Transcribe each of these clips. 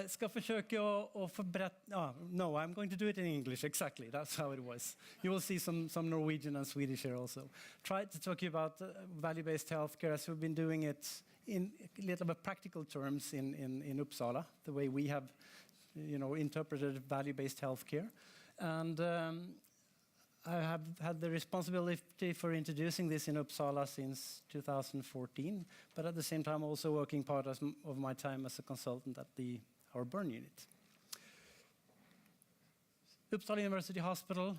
Ska försöka att no, I'm going to do it in English, exactly, that's how it was. You will see some Norwegian and Swedish here also. Try to talk about value-based healthcare as we've been doing it in a little bit practical terms in Uppsala, the way we have interpreted value-based healthcare. And I have had the responsibility for introducing this in Uppsala since 2014, but at the same time also working part of my time as a consultant at our burn unit. Uppsala University Hospital,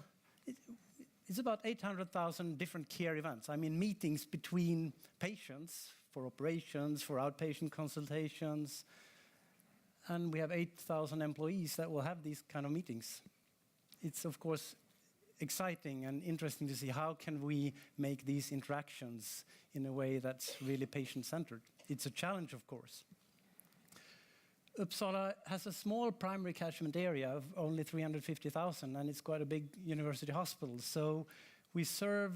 it's about 800,000 different care events. I mean, meetings between patients for operations, for outpatient consultations, and we have 8,000 employees that will have these kind of meetings. It's, of course, exciting and interesting to see how can we make these interactions in a way that's really patient-centered. It's a challenge, of course. Uppsala has a small primary catchment area of only 350,000, and it's quite a big university hospital. So we serve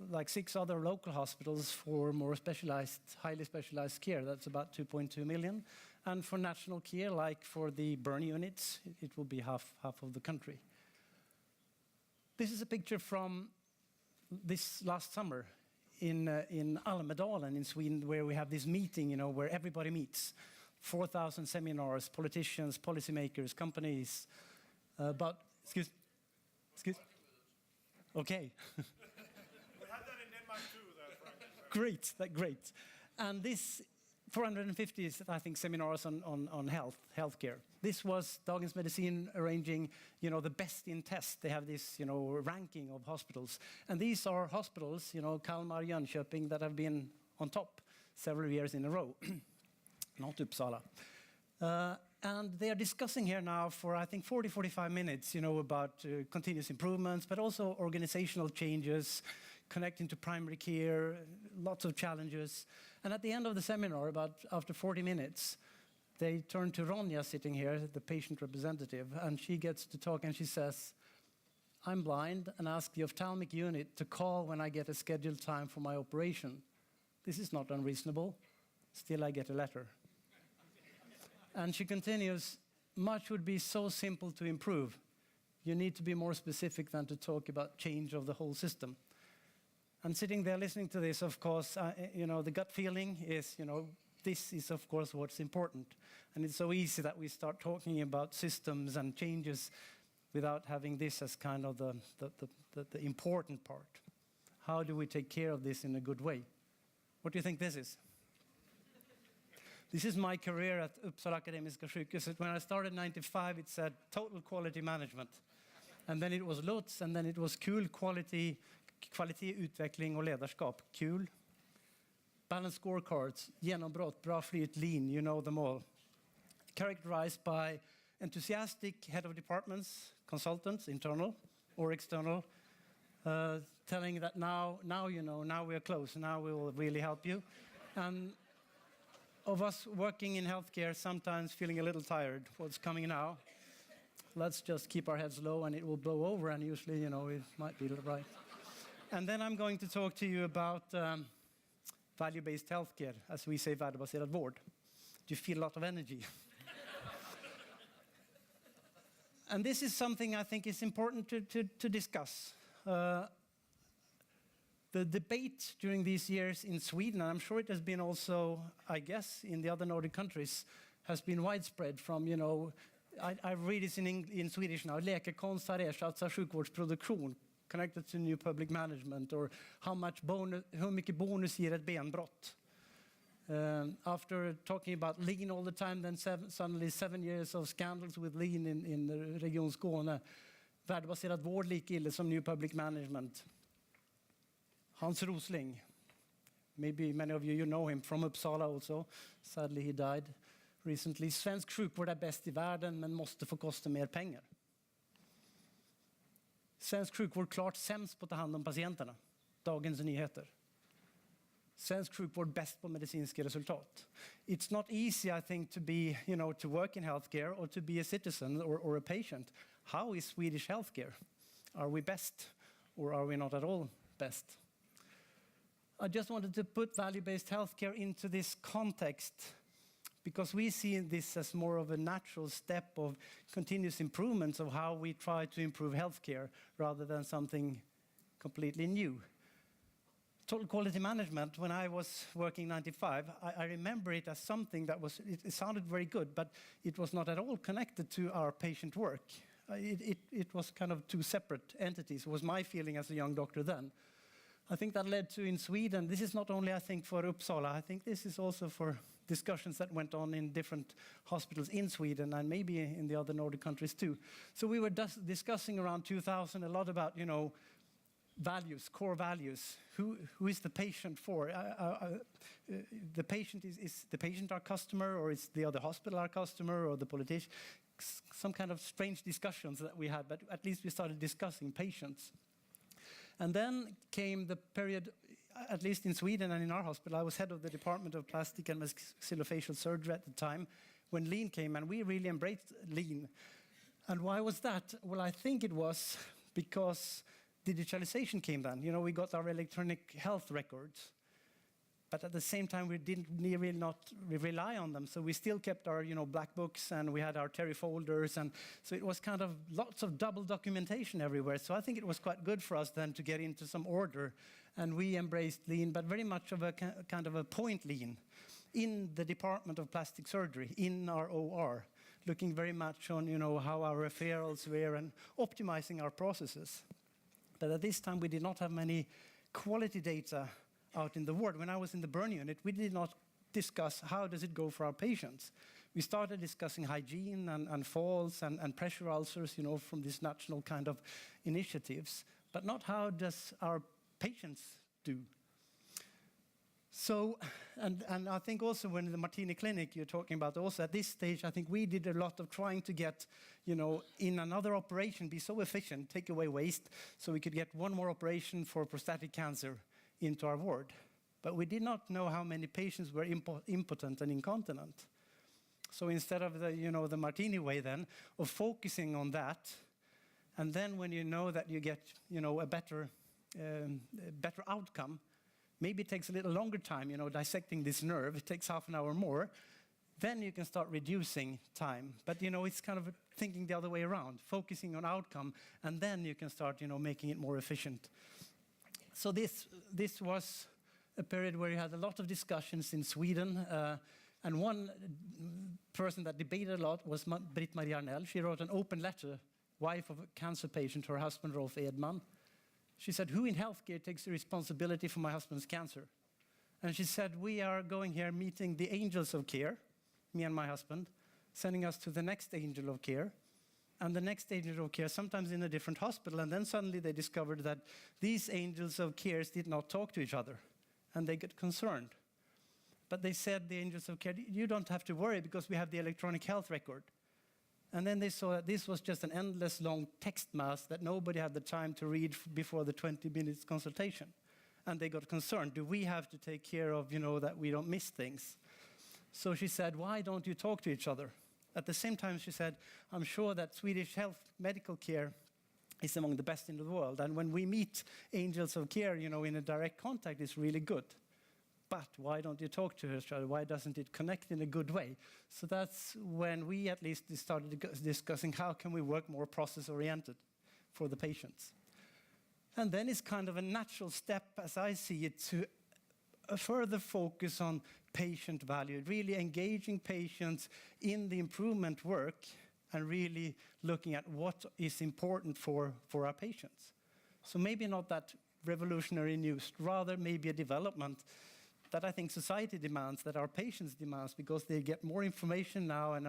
like 6 other local hospitals for more specialized, highly specialized care. That's about 2.2 million. And for national care, like for the burn units, it will be half of the country. This is a picture from this last summer in Almedalen in Sweden, where we have this meeting, where everybody meets. 4,000 seminars, politicians, policymakers, companies. Excuse. Okay. We had that in Denmark too. Great. And this 450, I think, seminars on healthcare. This was Dagens Medicin arranging, the best in test. They have this, ranking of hospitals. And these are hospitals, Kalmar, Jönköping, that have been on top several years in a row. Not Uppsala. And they are discussing here now for, I think, 45 minutes, about continuous improvements, but also organizational changes, connecting to primary care, lots of challenges. And at the end of the seminar, after 40 minutes, they turn to Ronja sitting here, the patient representative, and she gets to talk and she says, I'm blind and ask the ophthalmic unit to call when I get a scheduled time for my operation. This is not unreasonable. Still, I get a letter. And she continues, much would be so simple to improve. You need to be more specific than to talk about change of the whole system. And sitting there listening to this, of course, the gut feeling is, this is, of course, what's important. And it's so easy that we start talking about systems and changes without having this as kind of the important part. How do we take care of this in a good way? What do you think this is? This is my career at Uppsala Akademiska Sjukhus. When I started in 95, it said total quality management. And then it was LUTS, and then it was KUL, kvalitet, utveckling och ledarskap. KUL. Balanced scorecards, genombrott, bra flyt, lean, you know them all. Characterized by enthusiastic head of departments, consultants, internal or external, telling that now we are close, now we will really help you. And of us working in healthcare, sometimes feeling a little tired. What's coming now? Let's just keep our heads low and it will blow over, and usually, it might be right. And then I'm going to talk to you about value-based healthcare, as we say, Værdibaseret vård. Do you feel a lot of energy? And this is something I think is important to discuss. The debate during these years in Sweden, and I'm sure it has been also, I guess, in the other Nordic countries, has been widespread from, I read this in Swedish now, läkekonst har ersatt sjukvårdsproduktion, connected to new public management, or hur mycket bonus ger ett benbrott. After talking about lean all the time, then suddenly 7 years of scandals with lean in Region Skåne. Värdebaserad vård lika illa som new public management. Hans Rosling, maybe many of you know him from Uppsala also. Sadly he died recently. Svensk sjukvård är bäst i världen men måste få kosta mer pengar. Svensk sjukvård klart sämst på att ta hand om patienterna. Dagens Nyheter. Svensk sjukvård bäst på medicinska resultat. It's not easy, I think, to be, to work in healthcare or to be a citizen or a patient. How is Swedish healthcare? Are we best or are we not at all best? I just wanted to put value-based healthcare into this context because we see this as more of a natural step of continuous improvements of how we try to improve healthcare rather than something completely new. Total quality management, when I was working 95, I remember it as something that it sounded very good, but it was not at all connected to our patient work. It was kind of two separate entities, was my feeling as a young doctor then. I think that led to in Sweden, this is not only I think for Uppsala, I think this is also for discussions that went on in different hospitals in Sweden and maybe in the other Nordic countries too. So we were discussing around 2000 a lot about, values, core values. Who is the patient for? The patient is the patient our customer, or is the other hospital our customer, or the politician? Some kind of strange discussions that we had, but at least we started discussing patients. And then came the period, at least in Sweden and in our hospital, I was head of the Department of Plastic and Maxillofacial Surgery at the time, when Lean came, and we really embraced Lean. And why was that? Well, I think it was because digitalization came then. We got our electronic health records, but at the same time, we didn't really not rely on them. So we still kept our, black books, and we had our Terry folders, and so it was kind of lots of double documentation everywhere. So I think it was quite good for us then to get into some order, and we embraced Lean, but very much of a kind of a point Lean in the Department of Plastic Surgery, in our OR, looking very much on, how our referrals were and optimizing our processes. But at this time, we did not have many quality data out in the ward. When I was in the burn unit, we did not discuss how does it go for our patients. We started discussing hygiene and falls and pressure ulcers, from these national kind of initiatives, but not how does our patients do. So, and I think also when in the Martini Clinic you're talking about, also at this stage, I think we did a lot of trying to get, in another operation, be so efficient, take away waste, so we could get one more operation for prostatic cancer into our ward. But we did not know how many patients were impotent and incontinent. So instead of the Martini way then, of focusing on that, and then when you know that you get, a better outcome, maybe it takes a little longer time, dissecting this nerve, it takes half an hour more, then you can start reducing time. But, it's kind of thinking the other way around, focusing on outcome, and then you can start, making it more efficient. So this was a period where you had a lot of discussions in Sweden, and one person that debated a lot was Britt-Marie Arnell. She wrote an open letter, wife of a cancer patient, her husband Rolf Edman. She said, who in healthcare takes the responsibility for my husband's cancer? And she said, we are going here meeting the angels of care, me and my husband, sending us to the next angel of care, and the next angel of care, sometimes in a different hospital. And then suddenly they discovered that these angels of care did not talk to each other, and they got concerned. But they said, the angels of care, you don't have to worry because we have the electronic health record. And then they saw that this was just an endless long text mass that nobody had the time to read before the 20 minutes consultation. And they got concerned. Do we have to take care of, that we don't miss things? So she said, why don't you talk to each other? At the same time, she said, I'm sure that Swedish health medical care is among the best in the world. And when we meet angels of care, in a direct contact, it's really good. But why don't you talk to each other? Why doesn't it connect in a good way? So that's when we at least started discussing how can we work more process-oriented for the patients. And then it's kind of a natural step, as I see it, to a further focus on patient value, really engaging patients in the improvement work and really looking at what is important for our patients. So maybe not that revolutionary news, rather maybe a development that I think society demands, that our patients demands, because they get more information now and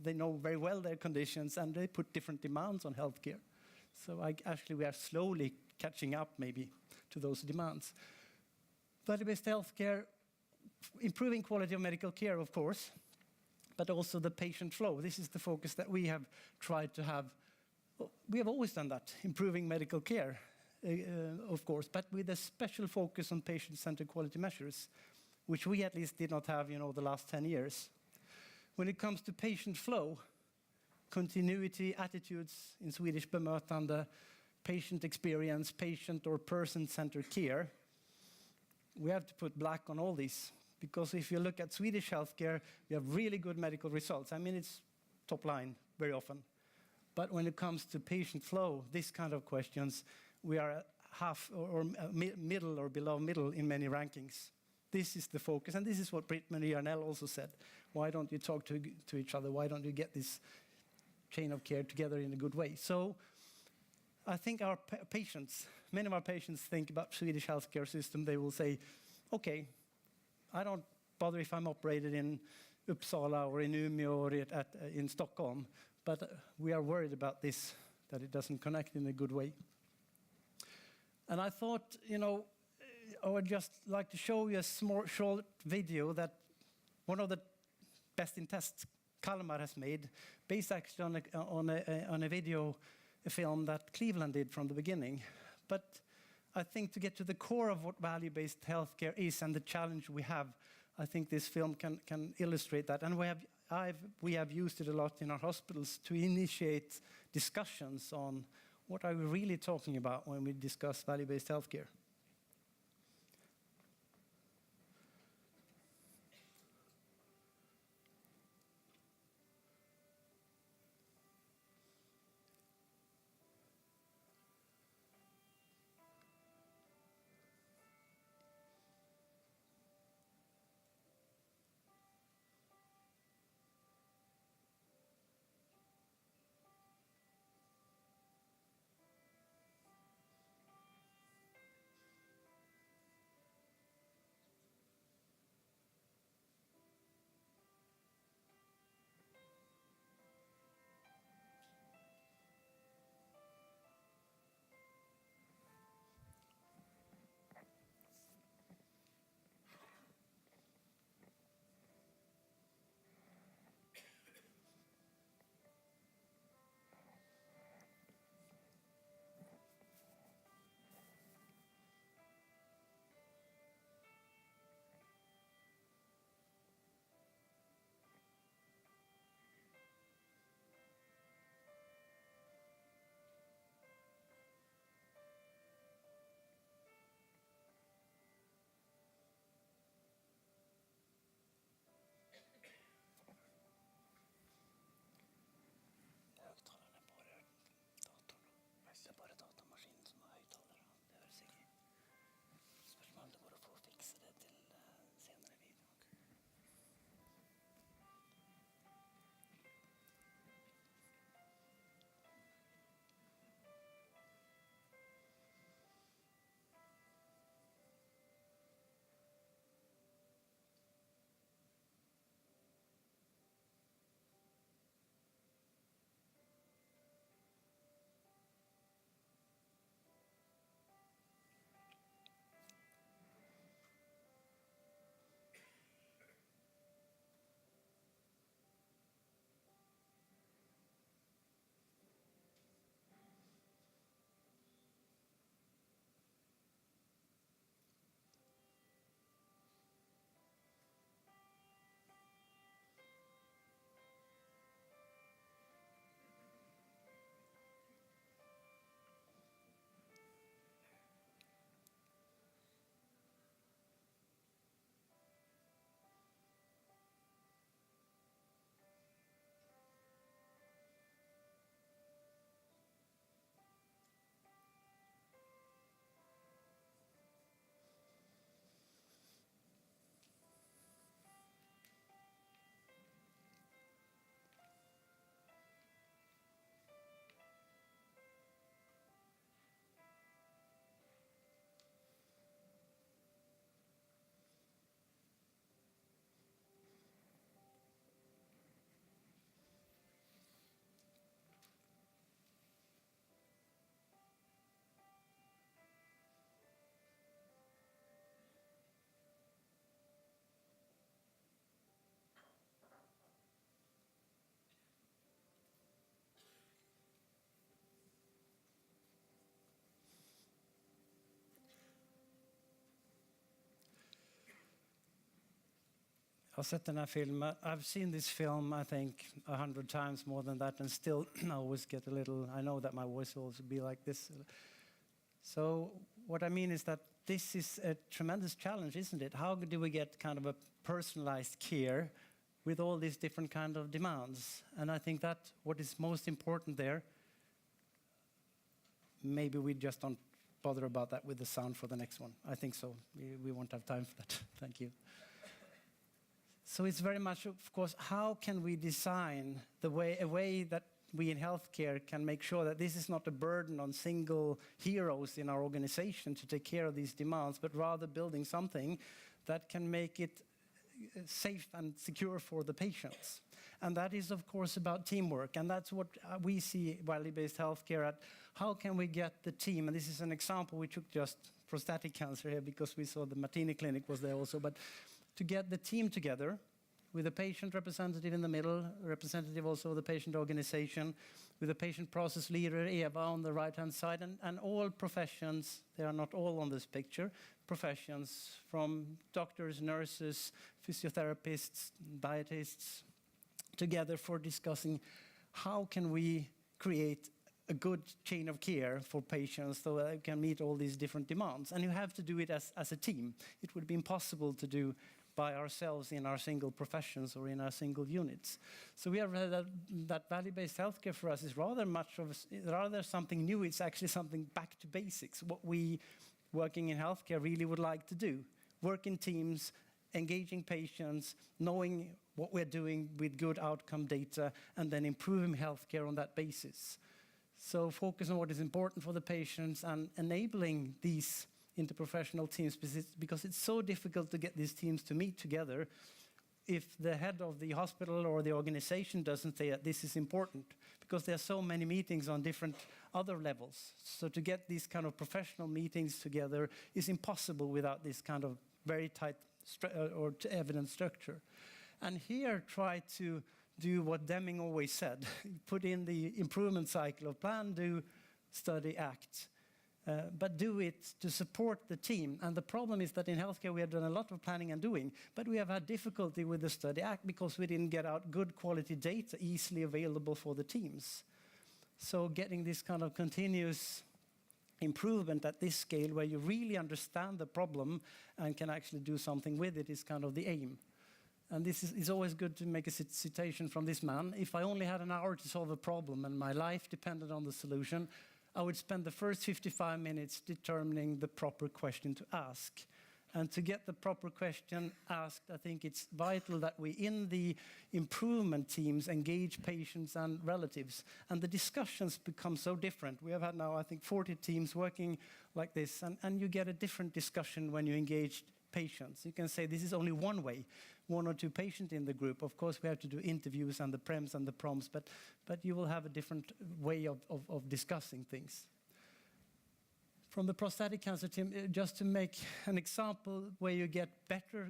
they know very well their conditions, and they put different demands on healthcare. So actually we are slowly catching up maybe to those demands. Value-based healthcare, improving quality of medical care, of course, but also the patient flow. This is the focus that we have tried to have. We have always done that, improving medical care. Of course, but with a special focus on patient-centered quality measures, which we at least did not have, the last 10 years. When it comes to patient flow, continuity, attitudes, in Swedish bemötande, patient experience, patient or person-centered care, we have to put black on all these Because if you look at Swedish healthcare, we have really good medical results. I mean, it's top line very often. But when it comes to patient flow, this kind of questions, we are half or middle or below middle in many rankings. This is the focus, and this is what Britt-Marie Arnell also said. Why don't you talk to each other? Why don't you get this chain of care together in a good way? So I think our patients, many of our patients think about Swedish healthcare system. They will say, okay, I don't bother if I'm operated in Uppsala or in Umeå or in Stockholm, but we are worried about this, that it doesn't connect in a good way. And I thought, I would just like to show you a short video that one of the best in tests Kalmar has made, based actually on a video, a film that Cleveland did from the beginning. But I think to get to the core of what value-based healthcare is and the challenge we have, I think this film can illustrate that. And we have used it a lot in our hospitals to initiate discussions on what are we really talking about when we discuss value-based healthcare. Jag har sett den här filmen. I've seen this film, I think, 100 times more than that, and still I always get a little, I know that my voice will also be like this. So what I mean is that this is a tremendous challenge, isn't it? How do we get kind of a personalized care with all these different kind of demands? And I think that what is most important there, maybe we just don't bother about that with the sound for the next one. I think so. We won't have time for that. Thank you. So it's very much, of course, how can we design a way that we in healthcare can make sure that this is not a burden on single heroes in our organization to take care of these demands, but rather building something that can make it safe and secure for the patients. And that is, of course, about teamwork. And that's what we see value-based healthcare at. How can we get the team? And this is an example. We took just prostatic cancer here because we saw the Martini Clinic was there also. But to get the team together with a patient representative in the middle, representative also of the patient organization, with a patient process leader, Eva, on the right-hand side, and all professions, they are not all on this picture, professions from doctors, nurses, physiotherapists, dietists, together for discussing how can we create a good chain of care for patients so that they can meet all these different demands. And you have to do it as a team. It would be impossible to do by ourselves in our single professions or in our single units. So we have read that value-based healthcare for us is rather something new. It's actually something back to basics, what we working in healthcare really would like to do. Work in teams, engaging patients, knowing what we're doing with good outcome data, and then improving healthcare on that basis. So focus on what is important for the patients and enabling these interprofessional teams, because it's so difficult to get these teams to meet together if the head of the hospital or the organization doesn't say that this is important, because there are so many meetings on different other levels. So to get these kind of professional meetings together is impossible without this kind of very tight evidence structure. And here try to do what Deming always said, put in the improvement cycle of plan, do, study, act. But do it to support the team. And the problem is that in healthcare we have done a lot of planning and doing, but we have had difficulty with the study act because we didn't get out good quality data easily available for the teams. So getting this kind of continuous improvement at this scale where you really understand the problem and can actually do something with it is kind of the aim. And this is always good to make a citation from this man. If I only had an hour to solve a problem and my life depended on the solution, I would spend the first 55 minutes determining the proper question to ask. And to get the proper question asked, I think it's vital that we, in the improvement teams, engage patients and relatives. And the discussions become so different. We have had now, I think, 40 teams working like this, and you get a different discussion when you engage patients. You can say this is only one way, one or two patients in the group. Of course, we have to do interviews and the prems and the prompts, but you will have a different way of discussing things. From the prostatic cancer team, just to make an example where you get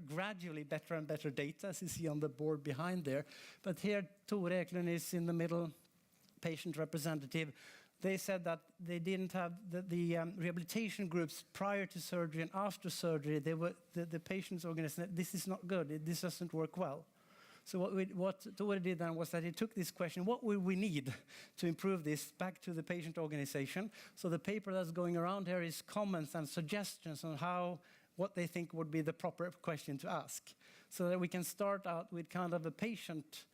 gradually better and better data, as you see on the board behind there. But here, Tore Eklund is in the middle, patient representative. They said that they didn't have the rehabilitation groups prior to surgery and after surgery. The patient's organization, this is not good, this doesn't work well. So what Tore did then was that he took this question, what will we need to improve this, back to the patient organization. So the paper that's going around here is comments and suggestions on what they think would be the proper question to ask. So that we can start out with kind of a patient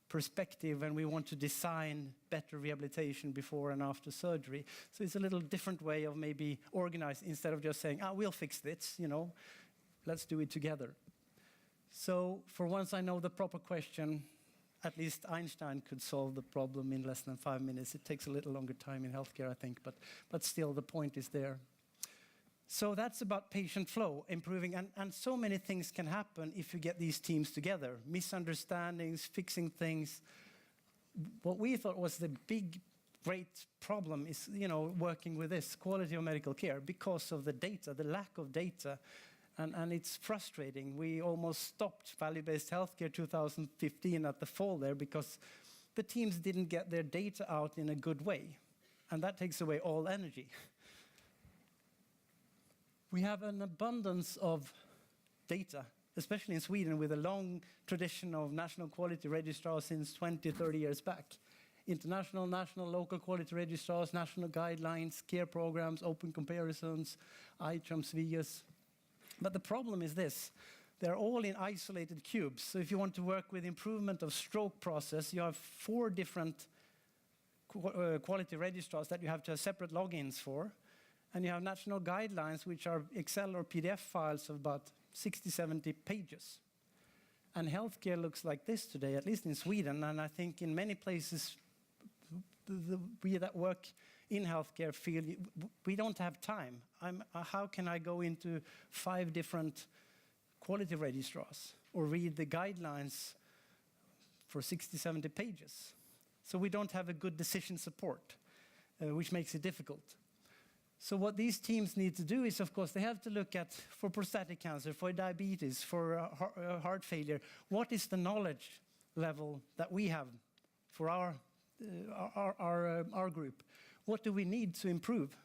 perspective when we want to design better rehabilitation before and after surgery. So it's a little different way of maybe organizing, instead of just saying, we'll fix this, let's do it together. So for once I know the proper question, at least Einstein could solve the problem in less than 5 minutes. It takes a little longer time in healthcare, I think, but still the point is there. So that's about patient flow, improving, and so many things can happen if you get these teams together. Misunderstandings, fixing things. What we thought was the big, great problem is, working with this, quality of medical care, because of the data, the lack of data. And it's frustrating. We almost stopped value-based healthcare 2015 at the fall there because the teams didn't get their data out in a good way. And that takes away all energy. We have an abundance of data, especially in Sweden, with a long tradition of national quality registrars since 20, 30 years back. international, national, local quality registrars, national guidelines, care programs, open comparisons, ITRAMs, VIAs. But the problem is this. They're all in isolated cubes. So if you want to work with improvement of stroke process, you have 4 different quality registrars that you have to have separate logins for. And you have national guidelines, which are Excel or PDF files of about 60, 70 pages. And healthcare looks like this today, at least in Sweden. And I think in many places, we that work in healthcare feel we don't have time. How can I go into 5 different quality registrars or read the guidelines for 60, 70 pages? So we don't have a good decision support, which makes it difficult. So what these teams need to do is, of course, they have to look at, for prostatic cancer, for diabetes, for heart failure, what is the knowledge level that we have for our group? What do we need to improve?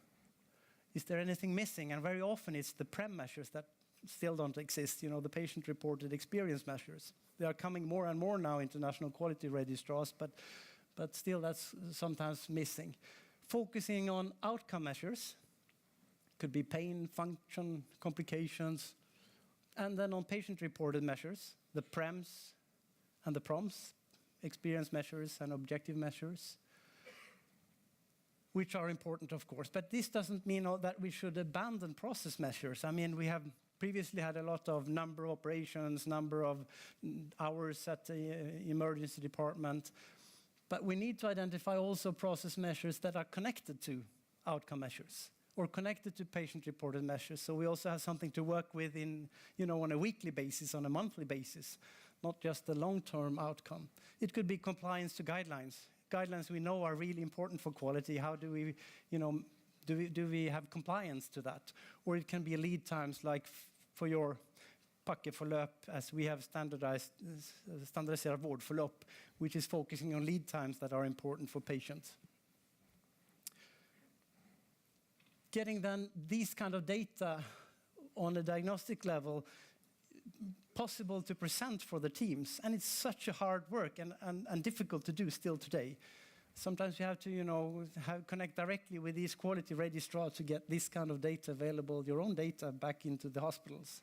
Is there anything missing? And very often it's the PREM measures that still don't exist, the patient-reported experience measures. They are coming more and more now into national quality registrars, but still that's sometimes missing. Focusing on outcome measures, could be pain, function, complications, and then on patient-reported measures, the PREMs and the PROMs, experience measures and objective measures, which are important, of course. But this doesn't mean that we should abandon process measures. I mean, we have previously had a lot of number of operations, number of hours at the emergency department, but we need to identify also process measures that are connected to outcome measures or connected to patient-reported measures. So we also have something to work with on a weekly basis, on a monthly basis, not just the long-term outcome. It could be compliance to guidelines. Guidelines we know are really important for quality. How do we, do we have compliance to that? Or it can be lead times like for your pakkeforløp, as we have standardiserad vårdförlopp, which is focusing on lead times that are important for patients. Getting then these kind of data on a diagnostic level possible to present for the teams, and it's such a hard work and difficult to do still today. Sometimes you have to, connect directly with these quality registrars to get this kind of data available, your own data back into the hospitals.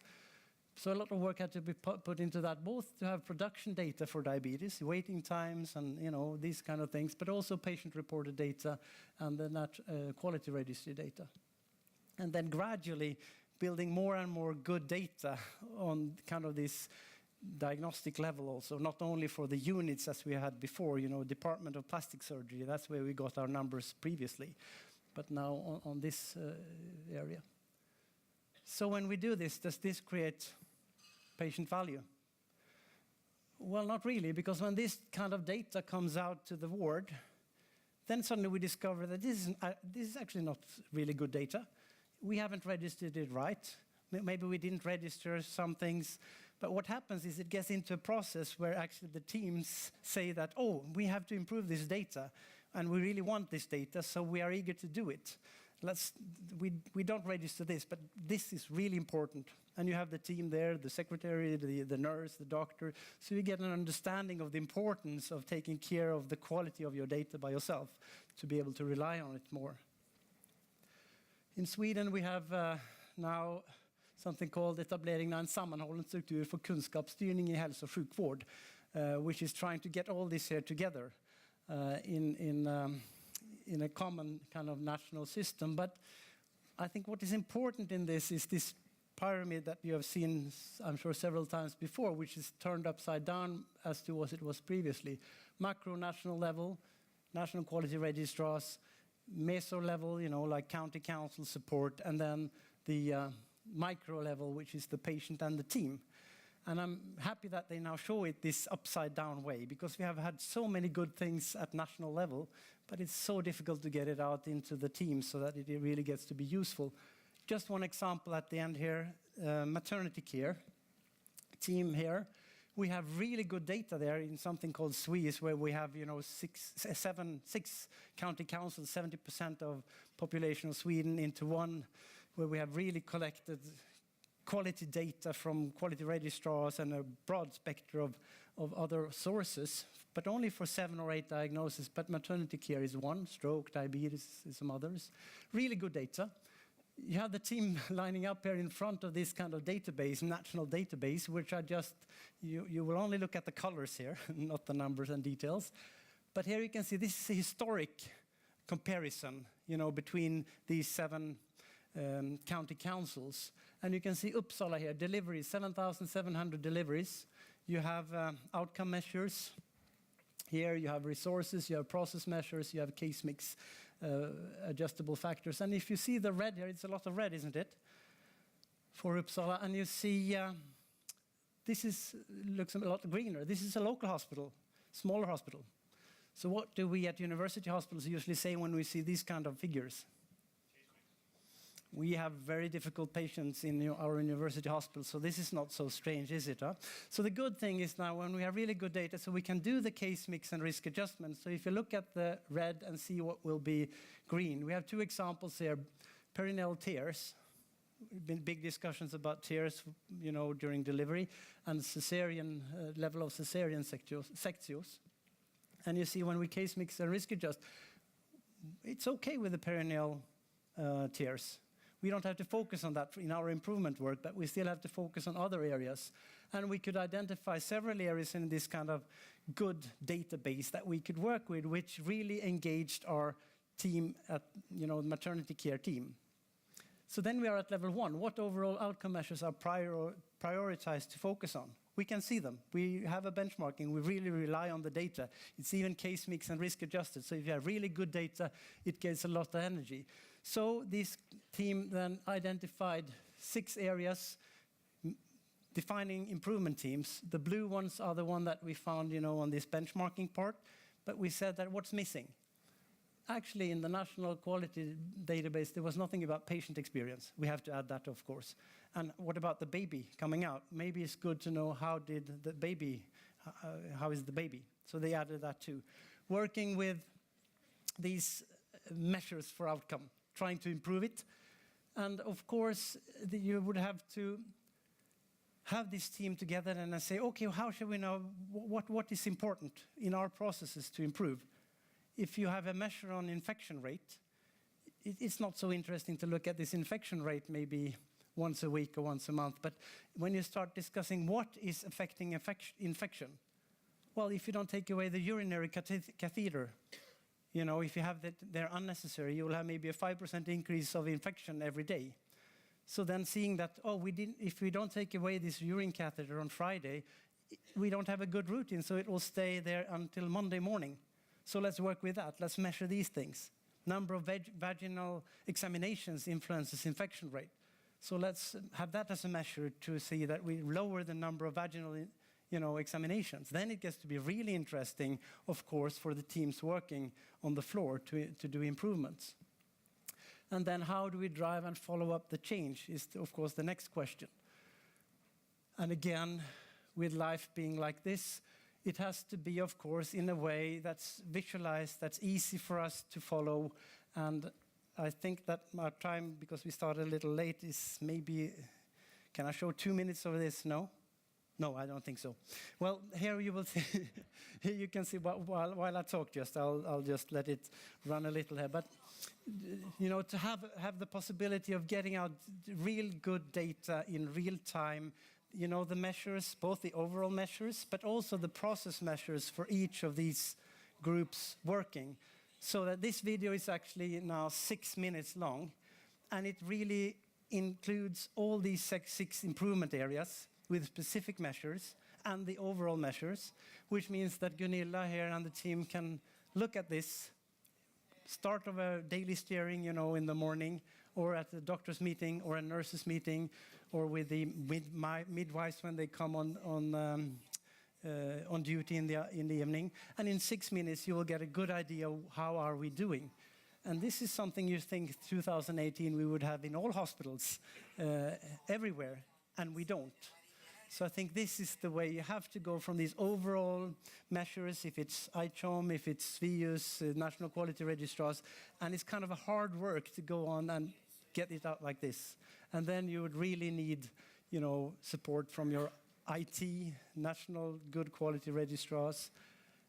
So a lot of work had to be put into that, both to have production data for diabetes, waiting times, and these kind of things, but also patient-reported data and then quality registry data. And then gradually building more and more good data on kind of this diagnostic level also, not only for the units as we had before, Department of Plastic Surgery, that's where we got our numbers previously, but now on this area. So when we do this, does this create patient value? Well, not really, because when this kind of data comes out to the ward, then suddenly we discover that this is actually not really good data. We haven't registered it right. Maybe we didn't register some things. But what happens is it gets into a process where actually the teams say that, oh, we have to improve this data, and we really want this data, so we are eager to do it. We don't register this, but this is really important. And you have the team there, the secretary, the nurse, the doctor, so you get an understanding of the importance of taking care of the quality of your data by yourself to be able to rely on it more. In Sweden, we have now something called etablering en sammanhållen struktur för kunskapsstyrning i hälso- och sjukvård, which is trying to get all this here together in a common kind of national system. But I think what is important in this is this pyramid that you have seen, I'm sure, several times before, which is turned upside down as to what it was previously. Macro national level, national quality registrars, meso level, like county council support, and then the micro level, which is the patient and the team. And I'm happy that they now show it this upside down way, because we have had so many good things at national level, but it's so difficult to get it out into the team so that it really gets to be useful. Just one example at the end here, maternity care team here. We have really good data there in something called SWIS, where we have, six county councils, 70% of population of Sweden into one, where we have really collected quality data from quality registrars and a broad spectrum of other sources, but only for 7 or 8 diagnoses. But maternity care is one, stroke, diabetes, and some others. Really good data. You have the team lining up here in front of this kind of database, national database, which are just, you will only look at the colors here, not the numbers and details. But here you can see this is a historic comparison, between these 7 county councils. And you can see Uppsala here, deliveries, 7,700 deliveries. You have outcome measures. Here you have resources, you have process measures, you have case mix, adjustable factors. And if you see the red here, it's a lot of red, isn't it? For Uppsala. And you see looks a lot greener. This is a local hospital, smaller hospital. So what do we at university hospitals usually say when we see these kind of figures? We have very difficult patients in our university hospitals, so this is not so strange, is it? Huh? So the good thing is now when we have really good data, so we can do the case mix and risk adjustment. So if you look at the red and see what will be green, we have 2 examples here. Perineal tears. Been big discussions about tears, during delivery, and cesarean level of cesarean sectios. And you see when we case mix and risk adjust, it's okay with the perineal tears. We don't have to focus on that in our improvement work, but we still have to focus on other areas. And we could identify several areas in this kind of good database that we could work with, which really engaged our team at, maternity care team. So then we are at level 1. What overall outcome measures are prioritized to focus on? We can see them. We have a benchmarking. We really rely on the data. It's even case mix and risk adjusted. So if you have really good data, it gets a lot of energy. So this team then identified 6 areas, defining improvement teams. The blue ones are the one that we found, on this benchmarking part. But we said that what's missing? Actually, in the national quality database, there was nothing about patient experience. We have to add that, of course. And what about the baby coming out? Maybe it's good to know how is the baby? So they added that too. Working with these measures for outcome, trying to improve it. And of course, you would have to have this team together and say, okay, how should we know what is important in our processes to improve? If you have a measure on infection rate, it's not so interesting to look at this infection rate maybe once a week or once a month. But when you start discussing what is affecting infection, well, if you don't take away the urinary catheter, if you have that they're unnecessary, you will have maybe a 5% increase of infection every day. So then seeing that, if we don't take away this urine catheter on Friday, we don't have a good routine, so it will stay there until Monday morning. So let's work with that. Let's measure these things. Number of vaginal examinations influences infection rate. So let's have that as a measure to see that we lower the number of vaginal examinations. Then it gets to be really interesting, of course, for the teams working on the floor to do improvements. And then how do we drive and follow up the change is, of course, the next question. And again, with life being like this, it has to be, of course, in a way that's visualized, that's easy for us to follow. And I think that our time, because we started a little late, is maybe, can I show 2 minutes of this? No? No, I don't think so. Well, here you will see, here you can see while I talk I'll just let it run a little here. But, to have the possibility of getting out real good data in real time, the measures, both the overall measures, but also the process measures for each of these groups working. So that this video is actually now 6 minutes long, and it really includes all these 6 improvement areas with specific measures and the overall measures, which means that Gunilla here and the team can look at this, start of a daily steering, in the morning, or at the doctor's meeting, or a nurse's meeting, or with my midwives when they come on duty in the evening. And in 6 minutes, you will get a good idea of how are we doing. And this is something you think 2018 we would have in all hospitals, everywhere, and we don't. So I think this is the way you have to go from these overall measures, if it's ICHOM, if it's VIUS, National Quality Registrars, and it's kind of a hard work to go on and get it out like this. And then you would really need, support from your IT, National Good Quality Registrars,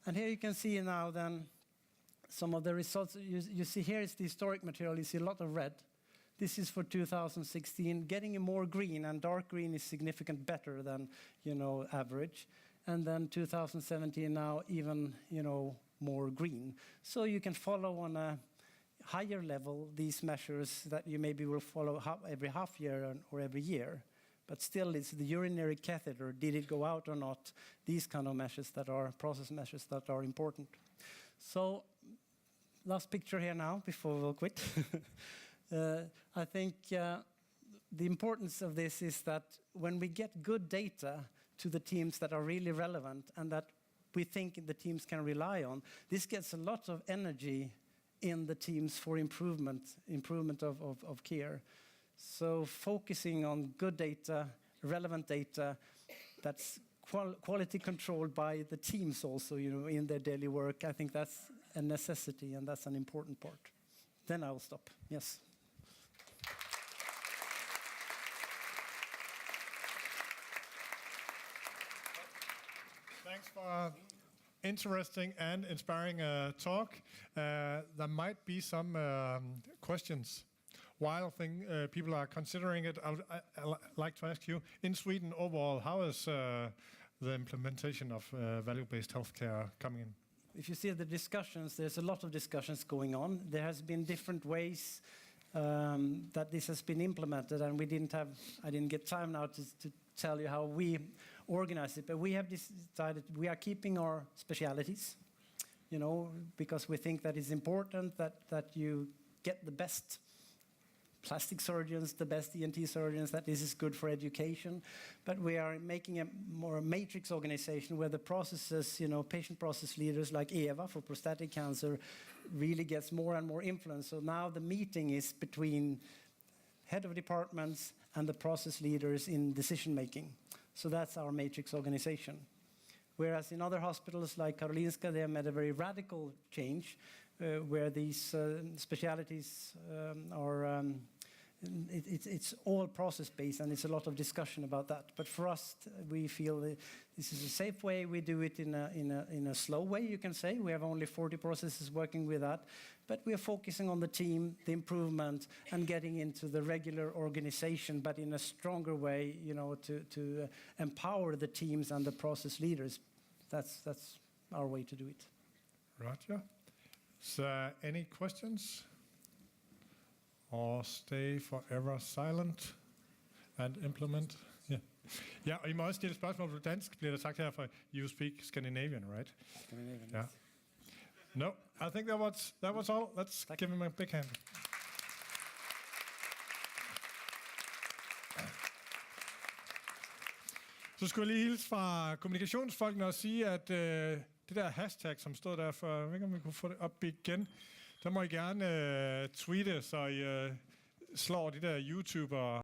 And here you can see now then some of the results. You see here is the historic material. You see a lot of red. This is for 2016. Getting a more green, and dark green is significant better than, average. And then 2017 now even, more green. So you can follow on a higher level these measures that you maybe will follow every half year or every year. But still, it's the urinary catheter. Did it go out or not? These kind of measures that are process measures that are important. So, last picture here now before we'll quit. I think the importance of this is that when we get good data to the teams that are really relevant and that we think the teams can rely on, this gets a lot of energy in the teams for improvement of care. So focusing on good data, relevant data, that's quality controlled by the teams also, in their daily work. I think that's a necessity and that's an important part. Then I will stop. Yes. Thanks for interesting and inspiring talk. There might be some questions. While people are considering it, I'd like to ask you, in Sweden overall, how is the implementation of value-based healthcare coming in? If you see the discussions, there's a lot of discussions going on. There has been different ways that this has been implemented, and I didn't get time now to tell you how we organize it, but we have decided we are keeping our specialities, because we think that it's important that you get the best plastic surgeons, the best ENT surgeons, that this is good for education. But we are making a more matrix organization where the processes, patient process leaders like Eva for prostate cancer really gets more and more influence. So now the meeting is between head of departments and the process leaders in decision making. So that's our matrix organization. Whereas in other hospitals like Karolinska, they have made a very radical change where these specialities are, it's all process-based, and it's a lot of discussion about that. But for us, we feel this is a safe way. We do it in a slow way, you can say. We have only 40 processes working with that. But we are focusing on the team, the improvement, and getting into the regular organization, but in a stronger way, to empower the teams and the process leaders. That's our way to do it. Roger. So, any questions? Or stay forever silent and implement? Yeah. Ja, og I må også stille spørgsmål på dansk, bliver der sagt her fra You Speak Scandinavian, right? Scandinavian, Yeah. yes. No, I think that was all. Let's give him a big hand. Så skulle jeg lige hilse fra kommunikationsfolkene og sige, at det der hashtag, som stod der for, jeg ved ikke, om vi kunne få det op igen, der må I gerne tweete, så I slår de der YouTubere